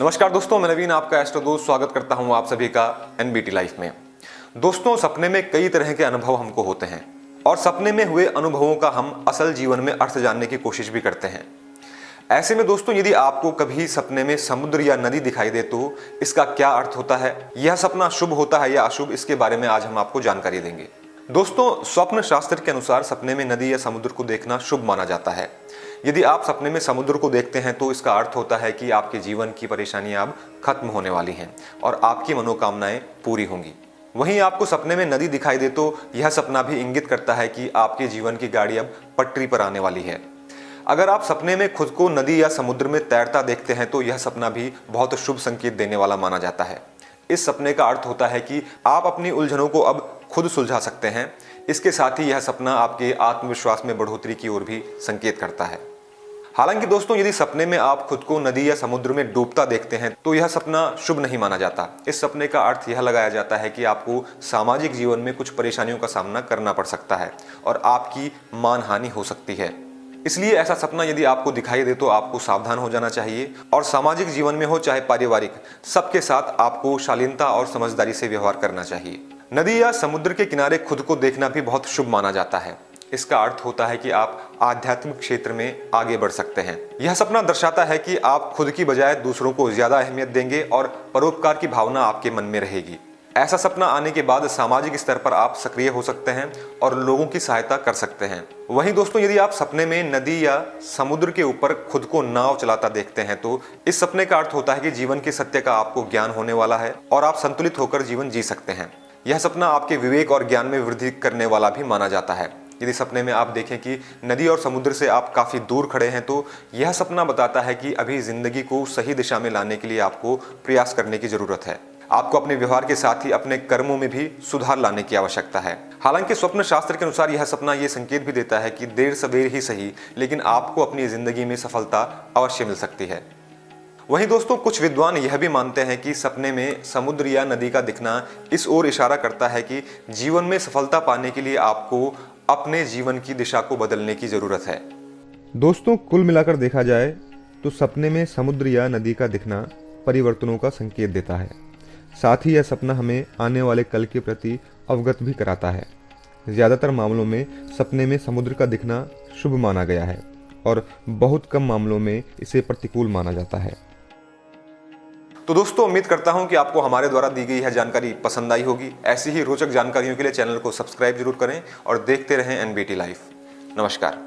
नमस्कार दोस्तों, मैं नवीन आपका एस्ट्रो दोस्त स्वागत करता हूं आप सभी का एनबीटी लाइफ में। दोस्तों, सपने में कई तरह के अनुभव हमको होते हैं और सपने में हुए अनुभवों का हम असल जीवन में अर्थ जानने की कोशिश भी करते हैं। ऐसे में दोस्तों, यदि आपको कभी सपने में समुद्र या नदी दिखाई दे तो इसका क्या अर्थ होता है, यह सपना शुभ होता है या अशुभ, इसके बारे में आज हम आपको जानकारी देंगे। दोस्तों, स्वप्न शास्त्र के अनुसार सपने में नदी या समुद्र को देखना शुभ माना जाता है। यदि आप सपने में समुद्र को देखते हैं तो इसका अर्थ होता है कि आपके जीवन की परेशानियां अब खत्म होने वाली हैं और आपकी मनोकामनाएं पूरी होंगी। वहीं आपको सपने में नदी दिखाई दे तो यह सपना भी इंगित करता है कि आपके जीवन की गाड़ी अब पटरी पर आने वाली है। अगर आप सपने में खुद को नदी या समुद्र में तैरता देखते हैं तो यह सपना भी बहुत शुभ संकेत देने वाला माना जाता है। इस सपने का अर्थ होता है कि आप अपनी उलझनों को अब खुद सुलझा सकते हैं। इसके साथ ही यह सपना आपके आत्मविश्वास में बढ़ोतरी की ओर भी संकेत करता है। हालांकि दोस्तों, यदि सपने में आप खुद को नदी या समुद्र में डूबता देखते हैं तो यह सपना शुभ नहीं माना जाता। इस सपने का अर्थ यह लगाया जाता है कि आपको सामाजिक जीवन में कुछ परेशानियों का सामना करना पड़ सकता है और आपकी मानहानि हो सकती है। इसलिए ऐसा सपना यदि आपको दिखाई दे तो आपको सावधान हो जाना चाहिए और सामाजिक जीवन में हो चाहे पारिवारिक, सबके साथ आपको शालीनता और समझदारी से व्यवहार करना चाहिए। नदी या समुद्र के किनारे खुद को देखना भी बहुत शुभ माना जाता है। इसका अर्थ होता है कि आप आध्यात्मिक क्षेत्र में आगे बढ़ सकते हैं। यह सपना दर्शाता है कि आप खुद की बजाय दूसरों को ज्यादा अहमियत देंगे और परोपकार की भावना आपके मन में रहेगी। ऐसा सपना आने के बाद सामाजिक स्तर पर आप सक्रिय हो सकते हैं और लोगों की सहायता कर सकते हैं। वहीं दोस्तों, यदि आप सपने में नदी या समुद्र के ऊपर खुद को नाव चलाता देखते हैं तो इस सपने का अर्थ होता है कि जीवन के सत्य का आपको ज्ञान होने वाला है और आप संतुलित होकर जीवन जी सकते हैं। यह सपना आपके विवेक और ज्ञान में वृद्धि करने वाला भी माना जाता है। यदि सपने में आप देखें कि नदी और समुद्र से आप काफी दूर खड़े हैं तो यह सपना बताता है कि अभी जिंदगी को सही दिशा में लाने के लिए आपको प्रयास करने की जरूरत है। आपको अपने व्यवहार के साथ ही अपने कर्मों में भी सुधार लाने की आवश्यकता है। हालांकि स्वप्न शास्त्र के अनुसार यह सपना यह संकेत भी देता है कि देर सवेर ही सही, लेकिन आपको अपनी जिंदगी में सफलता अवश्य मिल सकती है। वहीं दोस्तों, कुछ विद्वान यह भी मानते हैं कि सपने में समुद्र या नदी का दिखना इस ओर इशारा करता है कि जीवन में सफलता पाने के लिए आपको अपने जीवन की दिशा को बदलने की जरूरत है। दोस्तों, कुल मिलाकर देखा जाए तो सपने में समुद्र या नदी का दिखना परिवर्तनों का संकेत देता है। साथ ही यह सपना हमें आने वाले कल के प्रति अवगत भी कराता है। ज्यादातर मामलों में सपने में समुद्र का दिखना शुभ माना गया है और बहुत कम मामलों में इसे प्रतिकूल माना जाता है। तो दोस्तों, उम्मीद करता हूं कि आपको हमारे द्वारा दी गई यह जानकारी पसंद आई होगी। ऐसी ही रोचक जानकारियों के लिए चैनल को सब्सक्राइब जरूर करें और देखते रहें एनबीटी लाइफ। नमस्कार।